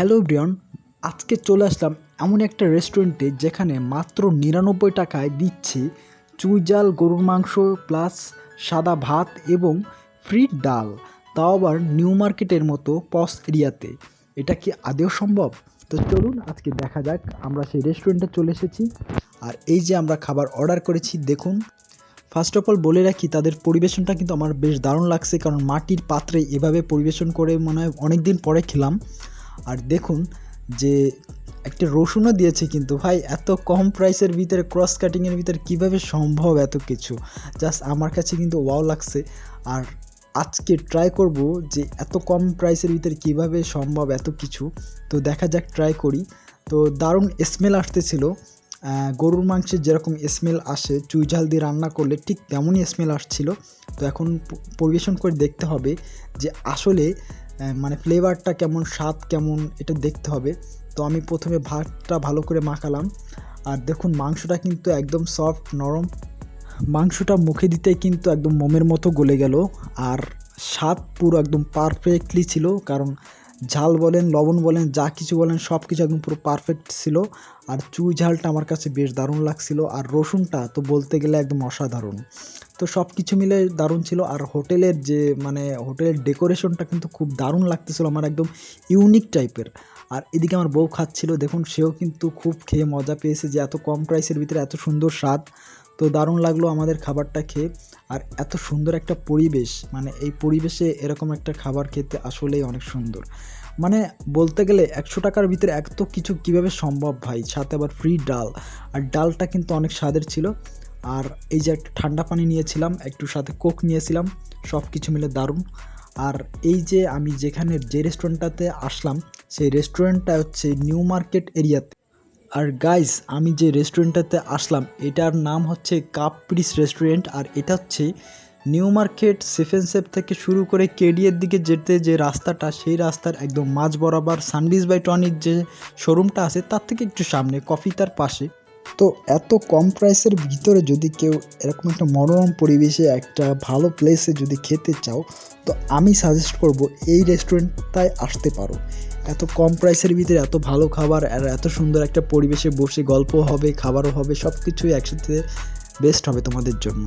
Hello Brian, আজকে চলে আসলাম এমন একটা রেস্টুরেন্টে যেখানে মাত্র ৯৯ টাকায় দিচ্ছি চুই ঝাল গরুর মাংস প্লাস সাদা ভাত এবং ফ্রি ডাল, তাও আবার নিউ মার্কেটের মতো পস এরিয়াতে। এটা কি আদৌ সম্ভব? তো চলুন আজকে দেখা যাক। আমরা সেই রেস্টুরেন্টে চলে এসেছি আর এই যে আমরা খাবার অর্ডার করেছি দেখুন। ফার্স্ট অফ অল বলে রাখি, তাদের পরিবেশনটা কিন্তু আমার বেশ দারুণ লাগছে, কারণ মাটির পাত্রে এভাবে পরিবেশন করে মনে হয় অনেক দিন পরে খেলাম। আর দেখুন যে একটা রসুনও দিয়েছে, কিন্তু ভাই এত কম প্রাইসের ভিতরে, ক্রস কাটিংয়ের ভিতরে কীভাবে সম্ভব এত কিছু, জাস্ট আমার কাছে কিন্তু ওয়াও লাগছে। আর আজকে ট্রাই করব যে এত কম প্রাইসের ভিতরে কীভাবে সম্ভব এত কিছু। তো দেখা যাক, ট্রাই করি। তো দারুণ স্মেল আসতেছিল, গরুর মাংসের যেরকম স্মেল আসে চুই ঝাল দিয়ে রান্না করলে ঠিক তেমনই স্মেল আসছিল। তো এখন পরিবেশন করে দেখতে হবে যে আসলে মানে ফ্লেভারটা কেমন, স্বাদ কেমন, এটা দেখতে হবে। তো আমি প্রথমে ভাতটা ভালো করে মাখালাম আর দেখুন মাংসটা কিন্তু একদম সফট নরম। মাংসটা মুখে দিতেই কিন্তু একদম মোমের মতো গলে গেল। আর স্বাদ পুরো একদম পারফেক্টলি ছিল, কারণ ঝাল বলেন, লবণ বলেন, যা কিছু বলেন সব কিছু একদম পুরো পারফেক্ট ছিল। আর চুই ঝালটা আমার কাছে বেশ দারুণ লাগছিল, আর রসুনটা তো বলতে গেলে একদম অসাধারণ। তো সব কিছু মিলে দারুণ ছিল। আর হোটেলের যে হোটেলের ডেকোরেশনটা কিন্তু খুব দারুণ লাগতেছিল আমার, একদম ইউনিক টাইপের। আর এদিকে আমার বউ খাচ্ছিল, দেখুন সেও কিন্তু খুব খেয়ে মজা পেয়েছে যে এত কম প্রাইসের ভিতরে এত সুন্দর স্বাদ। তো দারুণ লাগলো আমাদের খাবারটা খেয়ে। আর এত সুন্দর একটা পরিবেশ, এই পরিবেশে এরকম একটা খাবার খেতে আসলেই অনেক সুন্দর। বলতে গেলে ১০০ টাকার ভিতরে এত কিছু কিভাবে সম্ভব ভাই, সাথে আবার ফ্রি ডাল। আর ডালটা কিন্তু অনেক স্বাদের ছিল। আর এই যে একটা ঠান্ডা পানি নিয়েছিলাম, একটু সাথে কোক নিয়েছিলাম, সব কিছু মিলে দারুণ। আর এই যে আমি যে রেস্টুরেন্টটাতে আসলাম, সেই রেস্টুরেন্টটা হচ্ছে নিউ মার্কেট এরিয়াতে। আর গাইস, আমি যে রেস্টুরেন্টটাতে আসলাম এটার নাম হচ্ছে কাপ্রিস রেস্টুরেন্ট। আর এটা হচ্ছে নিউ মার্কেট সেভেন সেপ থেকে শুরু করে কেডিএর দিকে যেতে যে রাস্তাটা, সেই রাস্তার একদম মাঝ বরাবর সানডিজ বাই টনির যে শোরুমটা আছে তার থেকে একটু সামনে, কফি তার পাশে। তো এত কম প্রাইসের ভিতরে যদি কেউ এরকম একটা মনোরম পরিবেশে একটা ভালো প্লেসে যদি খেতে চাও, তো আমি সাজেস্ট করব এই রেস্টুরেন্টটায় আসতে পারো। এত কম প্রাইসের ভিতরে এত ভালো খাবার আর এত সুন্দর একটা পরিবেশে বসে গল্প হবে, খাবারও হবে, সব কিছুই একসাথে বেস্ট হবে তোমাদের জন্য।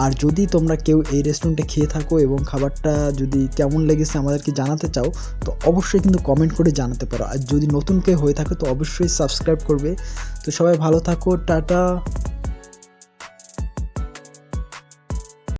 আর যদি তোমরা কেউ এই রেস্টুরেন্টে খেয়ে থাকো এবং খাবারটা যদি কেমন লেগেছে আমাদেরকে জানাতে চাও, তো অবশ্যই কিন্তু কমেন্ট করে জানাতে পারো। আর যদি নতুন কেউ হয়ে থাকে তো অবশ্যই সাবস্ক্রাইব করবে। তো সবাই ভালো থাকো, টাটা।